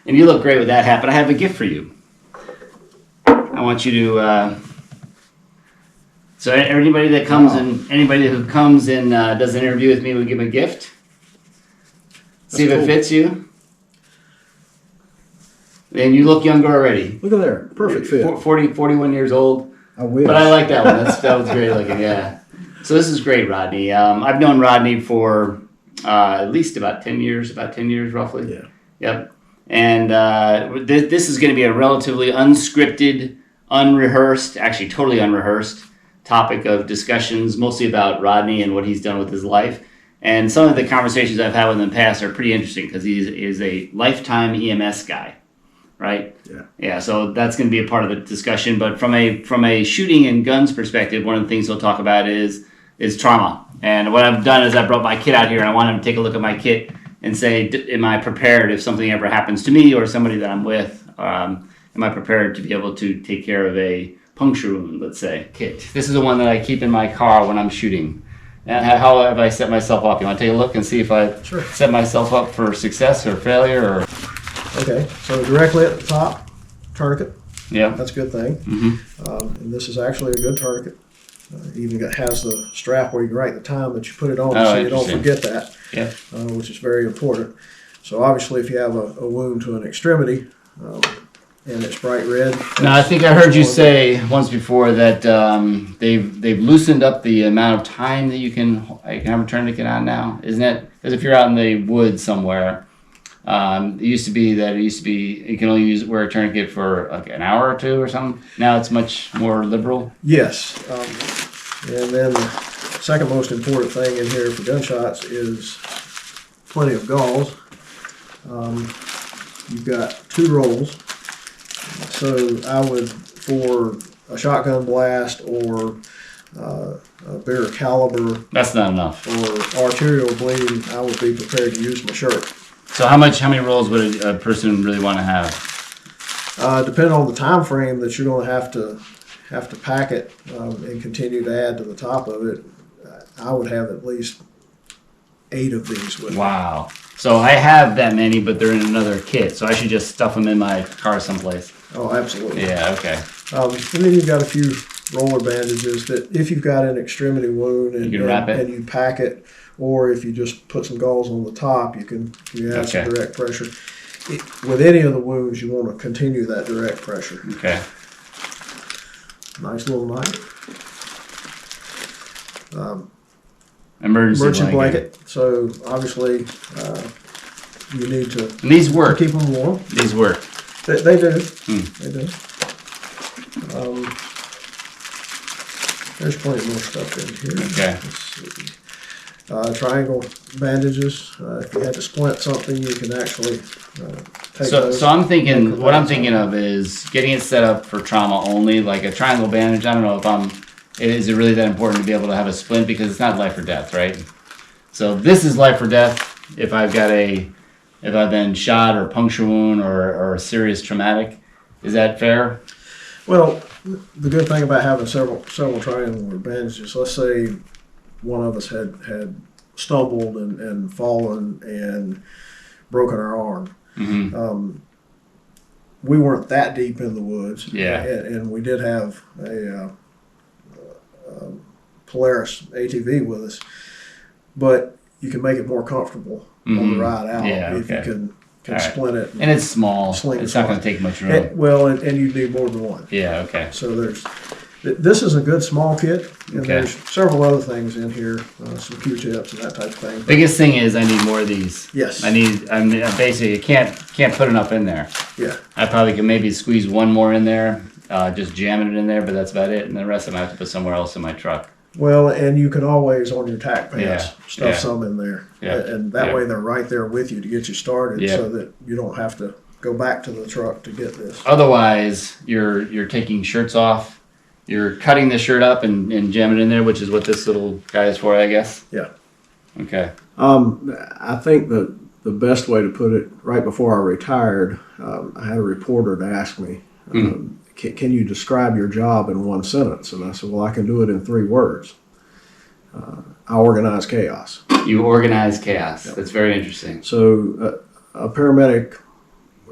And you look great with that hat, but I have a gift for you. I want you to, so anybody that comes anybody who comes and does an interview with me, we give them a gift. See if it fits you. And you look younger already. Look at there. Perfect fit. 41 years old. I wish. But I like that one. That was great looking, yeah. So this is great, Rodney. I've known Rodney for at least about 10 years roughly. Yeah. Yep. And this is going to be a relatively unscripted, unrehearsed, actually totally unrehearsed topic of discussions, mostly about Rodney and what he's done with his life. And some of the conversations I've had with him in the past are pretty interesting because he is a lifetime EMS guy, right? Yeah. Yeah. So that's going to be a part of the discussion. But from a shooting and guns perspective, one of the things he'll talk about is trauma. And what I've done is I brought my kit out here, and I want him to take a look at my kit and say, am I prepared if something ever happens to me or somebody that I'm with? Am I prepared to be able to take care of a puncture wound, let's say, kit? This is the one that I keep in my car when I'm shooting. And how have I set myself up? You want to take a look and see if I set myself up for success or failure? Or Okay, so directly at the top, tourniquet. Yeah. That's a good thing. Mm-hmm. And this is actually a good tourniquet. Even has the strap where you can write the time that you put it on, Oh, so you don't forget that, Yeah. which is very important. So obviously, if you have a wound to an extremity and it's bright red. Now, I think I heard you say once before that they've loosened up the amount of time that you can have a tourniquet on now. Isn't that because if you're out in the woods somewhere, it used to be you can only wear a tourniquet for like an hour or two or something. Now it's much more liberal. Yes, and then the second most important thing in here for gunshots is plenty of gauze. You've got 2 rolls, so I would, for a shotgun blast or a bigger caliber, That's not enough. or arterial bleeding, I would be prepared to use my shirt. So how many rolls would a person really want to have? Depending on the time frame that you're going to have to pack it and continue to add to the top of it, I would have at least 8 of these with me. Wow. So I have that many, but they're in another kit. So I should just stuff them in my car someplace. Oh, absolutely. Yeah. Okay. And then you've got a few roller bandages that if you've got an extremity wound and You can wrap it. and you pack it, or if you just put some gauze on the top, you have some direct pressure. With any of the wounds, you want to continue that direct pressure. Okay. Nice little knife. Emergency blanket. So obviously, you need to And these work. keep them warm. These work. They do. They do. There's plenty more stuff in here. Okay. Let's see. Triangle bandages. If you had to splint something, you can actually take those. So I'm thinking, what I'm thinking of is getting it set up for trauma only, like a triangle bandage. I don't know if is it really that important to be able to have a splint because it's not life or death, right? So this is life or death if I've been shot or puncture wound or a serious traumatic. Is that fair? Well, the good thing about having several triangular bandages, let's say one of us had stumbled and fallen and broken our arm. Mm-hmm. We weren't that deep in the woods. Yeah. And we did have a Polaris ATV with us, but you can make it more comfortable on the ride out if you can splint it. And it's small. It's not going to take much room. And you need more than one. Yeah, okay. So this is a good small kit, and there's several other things in here, some Q-tips and that type of thing. Biggest thing is I need more of these. Yes. I basically can't put enough in there. Yeah. I probably can maybe squeeze one more in there, just jamming it in there, but that's about it. And the rest of them I have to put somewhere else in my truck. Well, and you can always, on your tack pants, stuff some in there. Yeah. And that way they're right there with you to get you started Yeah. so that you don't have to go back to the truck to get this. Otherwise, you're taking shirts off, you're cutting the shirt up and jamming it in there, which is what this little guy is for, I guess. Yeah. Okay. I think that the best way to put it, right before I retired, I had a reporter to ask me, can you describe your job in one sentence? And I said, well, I can do it in 3 words. I organize chaos. You organize chaos. That's very interesting. So a paramedic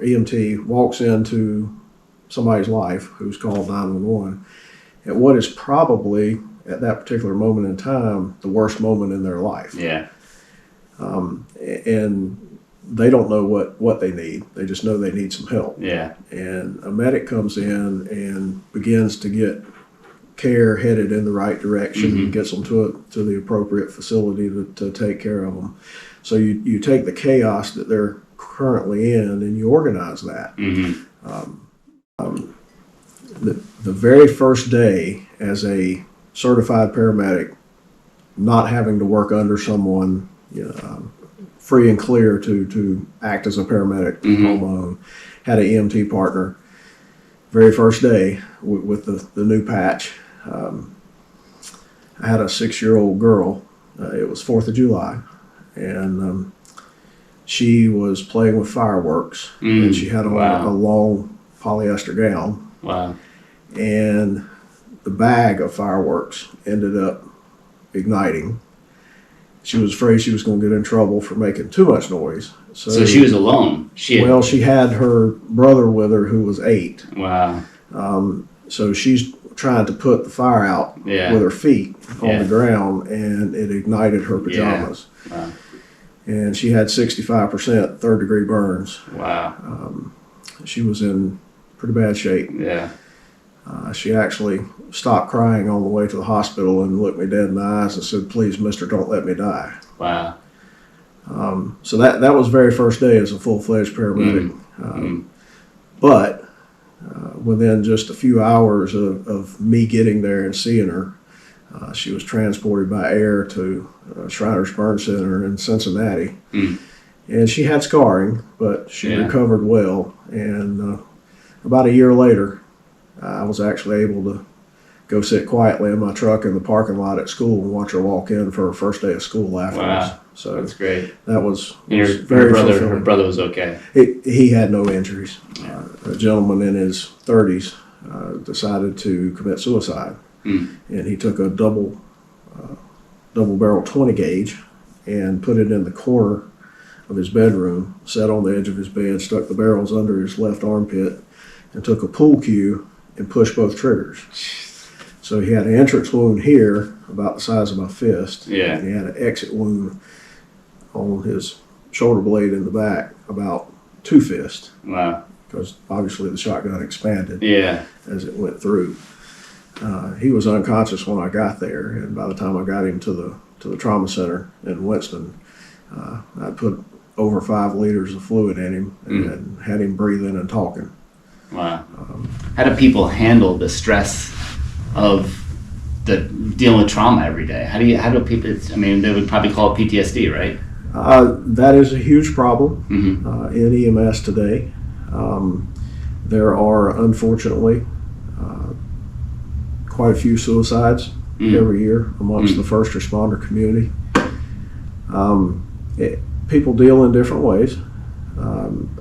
EMT walks into somebody's life who's called 911 at what is probably at that particular moment in time the worst moment in their life. Yeah. And they don't know what they need. They just know they need some help. Yeah. And a medic comes in and begins to get care headed in the right direction, and gets them to the appropriate facility to take care of them. So you take the chaos that they're currently in and you organize that. The very first day as a certified paramedic, not having to work under someone, free and clear to act as a paramedic on my own, had an EMT partner. Very first day with the new patch, I had a 6-year-old girl. It was 4th of July, and she was playing with fireworks, and she had on a long polyester gown. Wow. And the bag of fireworks ended up igniting. She was afraid she was going to get in trouble for making too much noise. So she was alone. She had her brother with her who was 8. Wow. So she's trying to put the fire out with her feet on the ground, and it ignited her pajamas. Yeah. Wow. And she had 65% third-degree burns. Wow. She was in pretty bad shape. Yeah. She actually stopped crying on the way to the hospital and looked me dead in the eyes and said, "Please, mister, don't let me die." Wow. So that was very first day as a full-fledged paramedic. But within just a few hours of me getting there and seeing her, she was transported by air to Shriners Burn Center in Cincinnati. And she had scarring, but she recovered well. And about a year later, I was actually able to go sit quietly in my truck in the parking lot at school and watch her walk in for her first day of school afterwards. Wow. So that's great. That was Her brother was okay. He had no injuries. A gentleman in his 30s decided to commit suicide, and he took a double barrel 20 gauge and put it in the corner of his bedroom, sat on the edge of his bed, stuck the barrels under his left armpit, and took a pool cue and pushed both triggers. So he had an entrance wound here about the size of my fist, and he had an exit wound on his shoulder blade in the back about 2 fists. Wow. Because obviously the shotgun expanded as it went through. He was unconscious when I got there, and by the time I got him to the trauma center in Winston, I put over 5 liters of fluid in him and had him breathing and talking. Wow. How do people handle the stress of dealing with trauma every day? How do people? I mean, they would probably call it PTSD, right? That is a huge problem in EMS today. There are, unfortunately, quite a few suicides every year amongst the first responder community. People deal in different ways.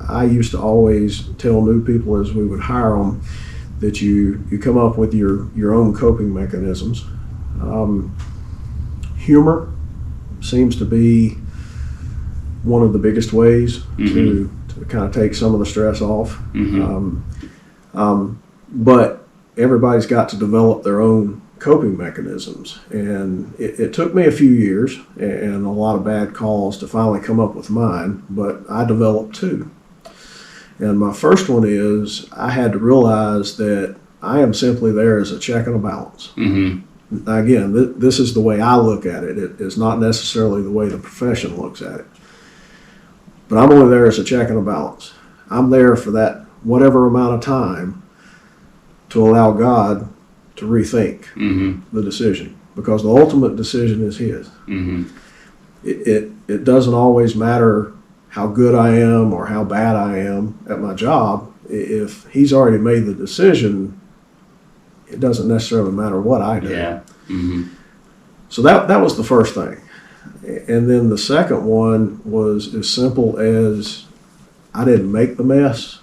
I used to always tell new people as we would hire them that you come up with your own coping mechanisms. Humor seems to be one of the biggest ways to kind of take some of the stress off. But everybody's got to develop their own coping mechanisms. And it took me a few years and a lot of bad calls to finally come up with mine, but I developed 2. And my first one is I had to realize that I am simply there as a check and a balance. Again, this is the way I look at it. It is not necessarily the way the profession looks at it. But I'm only there as a check and a balance. I'm there for that whatever amount of time to allow God to rethink the decision, because the ultimate decision is His. It doesn't always matter how good I am or how bad I am at my job. If He's already made the decision, it doesn't necessarily matter what I do. So that was the first thing. And then the second one was as simple as I didn't make the mess.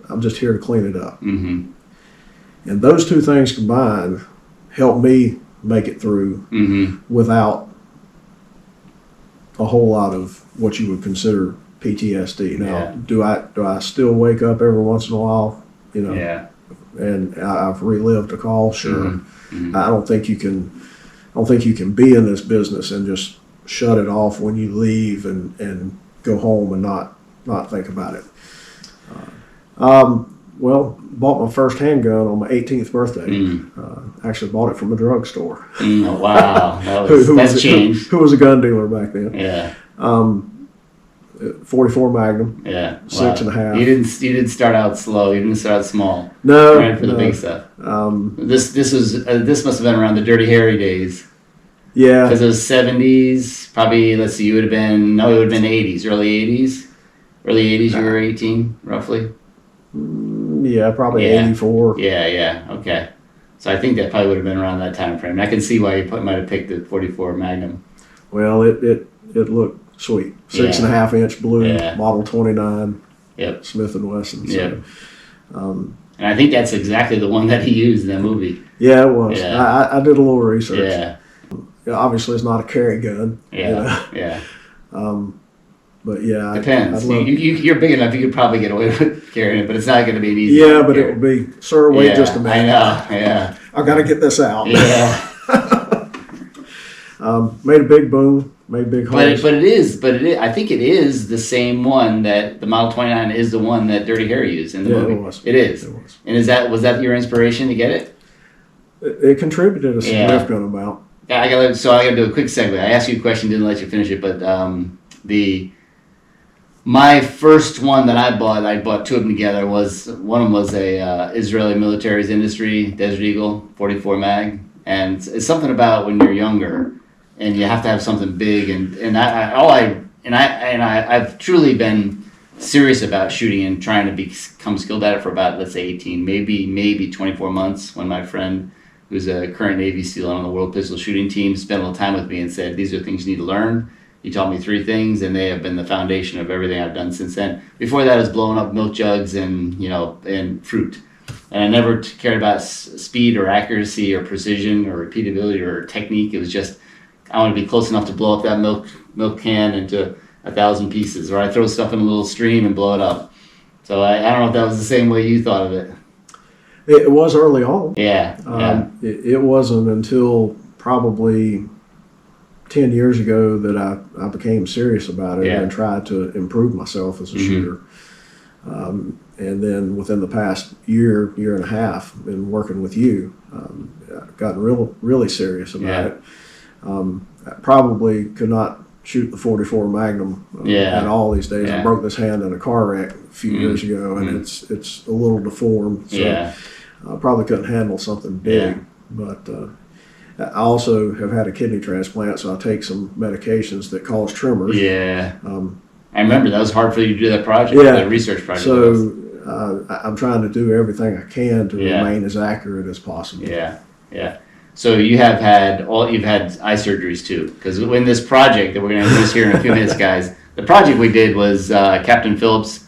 I'm just here to clean it up. And those 2 things combined helped me make it through without a whole lot of what you would consider PTSD. Now, Yeah. do I still wake up every once in a while? Yeah. And I've relived a call. Sure. Mm-hmm. I don't think you can. I don't think you can be in this business and just shut it off when you leave and go home and not think about it. Well, bought my first handgun on my 18th birthday. Actually bought it from a drugstore. Wow, that's changed. Who was a gun dealer back then? Yeah. 44 Magnum. Yeah. 6.5. You didn't start out slow. You didn't start out small. No. You ran for the big stuff. This must have been around the Dirty Harry days. Yeah. Because it was 70s. Probably, let's see, it would have been 80s, early 80s. Early 80s, you were 18, roughly? Yeah, probably 84. Yeah, okay. So I think that probably would have been around that time frame. I can see why you might have picked the 44 Magnum. Well, it looked sweet. 6.5 inch blue, model 29. Yep. Smith & Wesson. So, yep. And I think that's exactly the one that he used in that movie. Yeah, it was. Yeah. I did a little research. Yeah. Obviously, it's not a carry gun. Yeah, yeah. But yeah, depends. You're big enough; you could probably get away with carrying it, but it's not going to be an easy. Yeah, but it would be. Sir, wait just a minute. I know. Yeah. I got to get this out. Yeah. Made a big boom. Made big holes. But it is. I think it is the same one that the Model 29 is the one that Dirty Harry used in the movie. It was. It is. It was. And was that your inspiration to get it? It contributed a significant amount. Yeah, I gotta do a quick segue. I asked you a question, didn't let you finish it, but my first one that I bought two of them together. One of them was a Israeli military's industry Desert Eagle 44 mag, and it's something about when you're younger and you have to have something big, and I've truly been serious about shooting and trying to become skilled at it for about, let's say, 18, maybe 24 months, when my friend, who's a current Navy SEAL on the World Pistol Shooting Team, spent a little time with me and said, these are things you need to learn. He taught me 3 things, and they have been the foundation of everything I've done since then. Before that, I was blowing up milk jugs and fruit. And I never cared about speed or accuracy or precision or repeatability or technique. It was just, I want to be close enough to blow up that milk can into 1,000 pieces, or I throw stuff in a little stream and blow it up. So I don't know if that was the same way you thought of it. It was early on. Yeah. It wasn't until probably 10 years ago that I became serious about it and tried to improve myself as a shooter. And then within the past year and a half, been working with you, gotten really serious about it. I probably could not shoot the 44 Magnum at all these days. I broke this hand in a car wreck a few years ago, and it's a little deformed. So I probably couldn't handle something big. But I also have had a kidney transplant, so I take some medications that cause tremors. Yeah. I remember that was hard for you to do that project, that research project. So I'm trying to do everything I can to remain as accurate as possible. Yeah. So you've had eye surgeries too, because in this project that we're going to do here in a few minutes, guys, the project we did was Captain Phillips'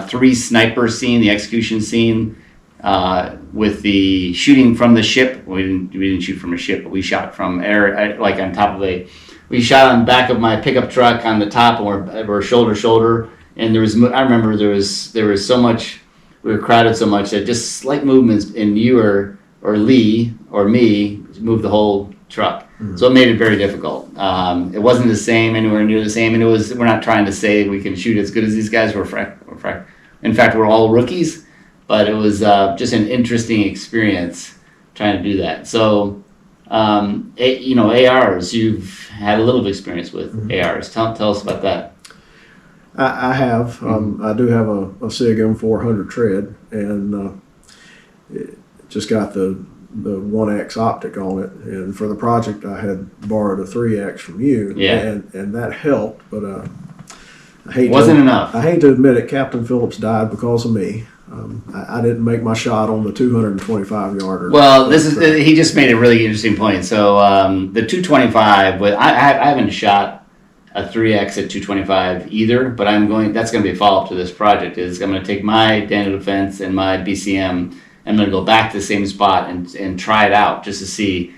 3 sniper scene, the execution scene, with the shooting from the ship. We didn't shoot from a ship, but we shot from air, like on top of we shot on the back of my pickup truck on the top, and we're shoulder to shoulder. And I remember there was so much, we were crowded so much that just slight movements in you or Lee or me moved the whole truck. So it made it very difficult. It wasn't the same, anywhere near the same, and we're not trying to say we can shoot as good as these guys. In fact, we're all rookies, but it was just an interesting experience trying to do that. So, ARs, you've had a little experience with ARs. Tell us about that. I have. I do have a SIG M400 tread, and just got the 1X optic on it. And for the project, I had borrowed a 3X from you, and that helped. But I hate to admit it. Captain Phillips died because of me. I didn't make my shot on the 225 yarder. Well, he just made a really interesting point. So the 225, I haven't shot a 3X at 225 either, but that's going to be a follow-up to this project. I'm going to take my Daniel Defense and my BCM, and I'm going to go back to the same spot and try it out just to see.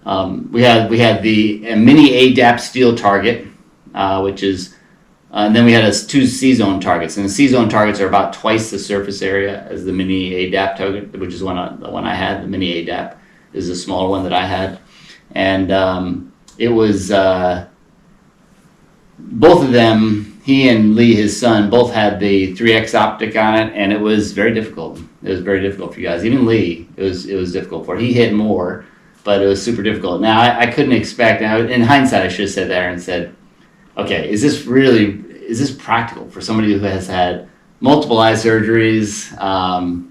We had the mini ADAP steel target, which is And then we had two C-zone targets, and the C-zone targets are about twice the surface area as the mini ADAP target, which is the one I had. The mini ADAP is the smaller one that I had, and it was both of them. He and Lee, his son, both had the 3X optic on it, and it was very difficult. It was very difficult for you guys. Even Lee, it was difficult for. He hit more, but it was super difficult. Now I couldn't expect. Now in hindsight, I should have said there and said, okay, is this practical for somebody who has had multiple eye surgeries,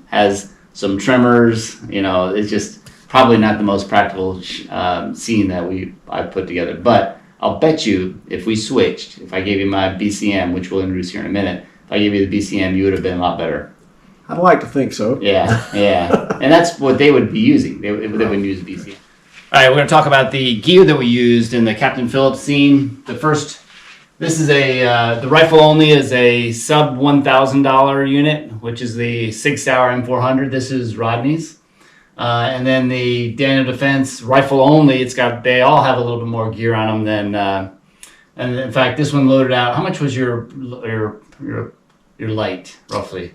has some tremors? It's just probably not the most practical scene that I put together. But I'll bet you if we switched, if I gave you my BCM, which we'll introduce here in a minute, if I gave you the BCM, you would have been a lot better. I'd like to think so. Yeah. And that's what they would be using. They would use BCM. All right, we're going to talk about the gear that we used in the Captain Phillips scene. This is the rifle only is a sub $1,000 unit, which is the Sig Sauer M400. This is Rodney's. And then the Daniel Defense rifle only, they all have a little bit more gear on them than, and in fact, this one loaded out. How much was your light, roughly?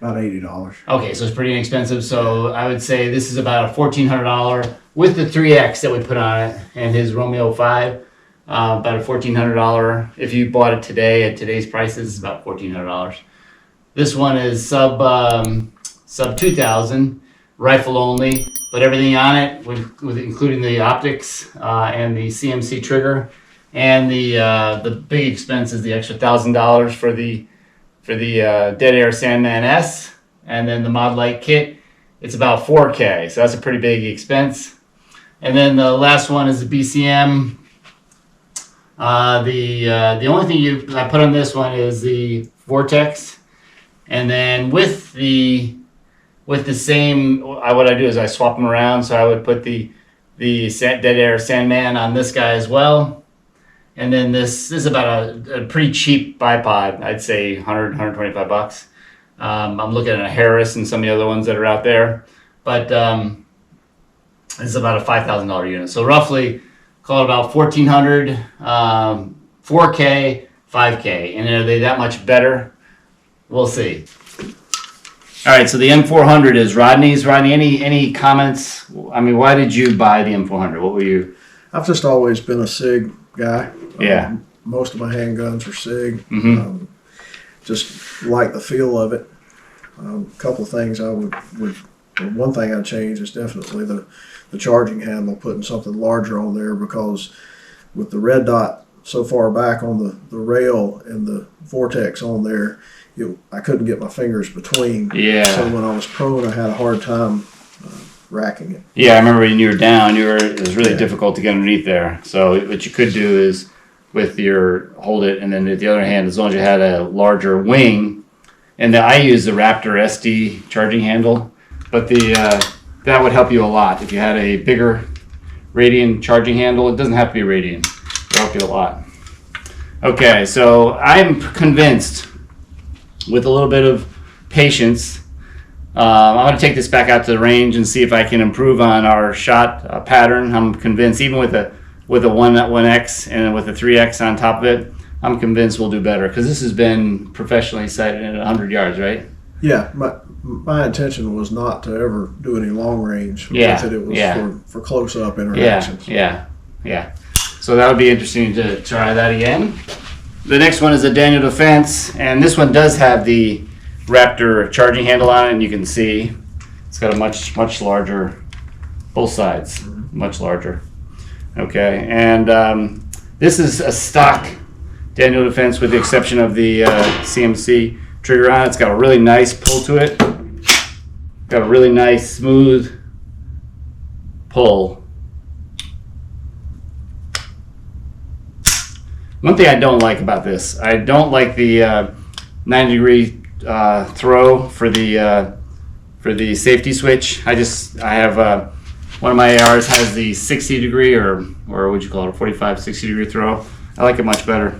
About $80. Okay, so it's pretty inexpensive. So I would say this is about a $1,400 with the 3X that we put on it and his Romeo 5. About a $1,400. If you bought it today at today's prices, it's about $1,400. This one is sub $2,000, rifle only, but everything on it with including the optics and the CMC trigger, and the big expense is the extra $1,000 for the Dead Air Sandman S, and then the Mod Light kit. It's about $4K, so that's a pretty big expense. And then the last one is the BCM. The only thing I put on this one is the Vortex, and then with the same, what I do is I swap them around. So I would put the Dead Air Sandman on this guy as well, and then this is about a pretty cheap bipod. I'd say $125. I'm looking at a Harris and some of the other ones that are out there, but this is about a $5,000 unit. So roughly, call it about $1,400, 4K, 5K. And are they that much better? We'll see. All right, so the M400 is Rodney's. Rodney, any comments? I mean, why did you buy the M400? What were you? I've just always been a SIG guy. Yeah. Most of my handguns are SIG. Mm-hmm. Just like the feel of it. A couple of things one thing I'd change is definitely the charging handle, putting something larger on there, because with the red dot so far back on the rail and the Vortex on there, I couldn't get my fingers between. Yeah. So when I was prone, I had a hard time racking it. Yeah, I remember when you were down, it was really difficult to get underneath there. So what you could do is hold it, and then with the other hand, as long as you had a larger wing, and I use the Raptor SD charging handle, but that would help you a lot. If you had a bigger Radian charging handle, it doesn't have to be Radian. It'll help you a lot. Okay, so I'm convinced, with a little bit of patience, I'm going to take this back out to the range and see if I can improve on our shot pattern. I'm convinced, even with a 1X and with a 3X on top of it, I'm convinced we'll do better, because this has been professionally sighted at 100 yards, right? Yeah, my intention was not to ever do any long range with it. It was for close-up interactions. Yeah. So that would be interesting to try that again. The next one is a Daniel Defense, and this one does have the Raptor charging handle on it, and you can see it's got a much larger, both sides, much larger. Okay, and this is a stock Daniel Defense with the exception of the CMC trigger on it. It's got a really nice pull to it. Got a really nice smooth pull. One thing I don't like about this, I don't like the 90-degree throw for the safety switch. I have one of my ARs has the 60-degree or what would you call it, a 45, 60-degree throw. I like it much better.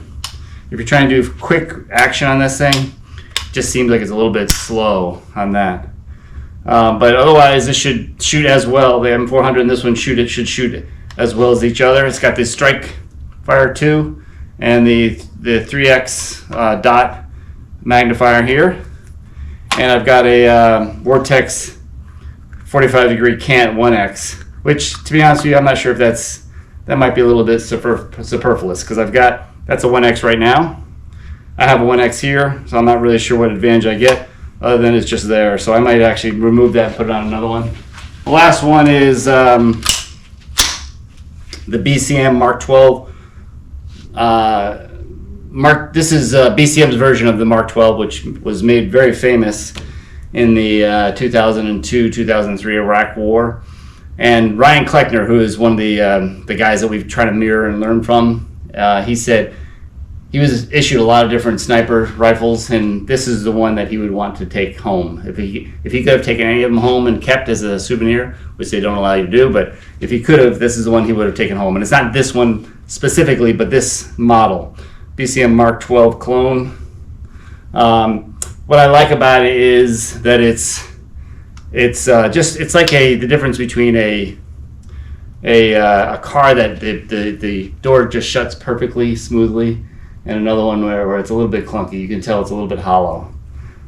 If you're trying to do quick action on this thing, it just seems like it's a little bit slow on that. But otherwise, this should shoot as well. The M400 and this one should shoot as well as each other. It's got this Strike Fire 2, and the 3x dot magnifier here, and I've got a Vortex 45-degree cant 1x, which, to be honest with you, I'm not sure if that might be a little bit superfluous, because that's a 1x right now. I have a 1x here, so I'm not really sure what advantage I get other than it's just there. So I might actually remove that and put it on another one. The last one is the BCM Mark 12. This is BCM's version of the Mark 12, which was made very famous in the 2002-2003 Iraq War. And Ryan Kleckner, who is one of the guys that we've tried to mirror and learn from, he said he was issued a lot of different sniper rifles, and this is the one that he would want to take home. If he could have taken any of them home and kept as a souvenir, which they don't allow you to do, but if he could have, this is the one he would have taken home. And it's not this one specifically, but this model, BCM Mark 12 clone. What I like about it is that it's like the difference between a car that the door just shuts perfectly smoothly, and another one where it's a little bit clunky. You can tell it's a little bit hollow.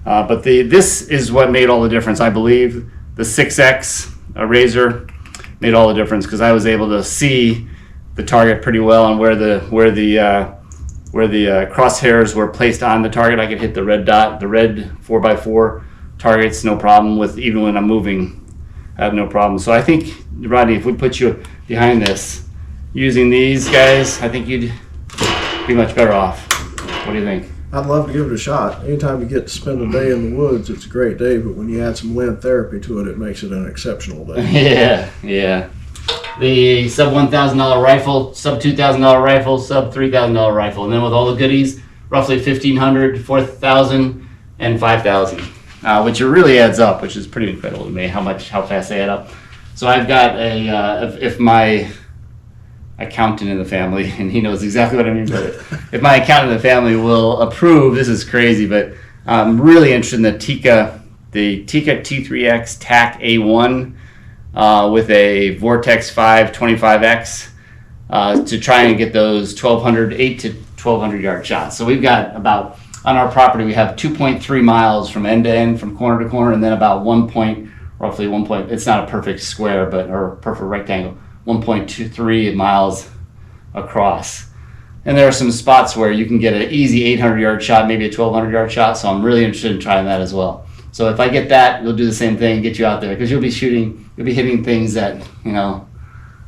But this is what made all the difference, I believe. The 6X Razor made all the difference, because I was able to see the target pretty well, and where the crosshairs were placed on the target. I could hit the red dot, the red 4x4 targets, no problem with, even when I'm moving, I have no problem. So I think, Rodney, if we put you behind this, using these guys, I think you'd be much better off. What do you think? I'd love to give it a shot. Anytime you get to spend a day in the woods, it's a great day, but when you add some wind therapy to it, it makes it an exceptional day. Yeah. The sub $1,000 rifle, sub $2,000 rifle, sub $3,000 rifle, and then with all the goodies, roughly $1,500, $4,000, and $5,000, which it really adds up, which is pretty incredible to me how fast they add up. So I've got if my accountant in the family, and he knows exactly what I mean by it, if my accountant in the family will approve, this is crazy, but I'm really interested in the Tikka T3X TAC A1 with a Vortex 5 25X to try and get those 8 to 1,200 yard shots. So we've got about, on our property, we have 2.3 miles from end to end, from corner to corner, and then about roughly 1 point, it's not a perfect square, or perfect rectangle, 1.23 miles across. And there are some spots where you can get an easy 800 yard shot, maybe a 1,200 yard shot, so I'm really interested in trying that as well. So if I get that, we'll do the same thing, get you out there, because you'll be hitting things that,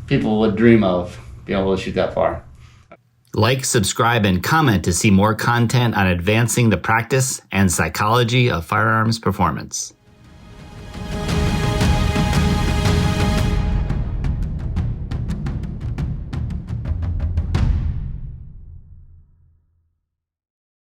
people would dream of, being able to shoot that far. Like, subscribe, and comment to see more content on advancing the practice and psychology of firearms performance.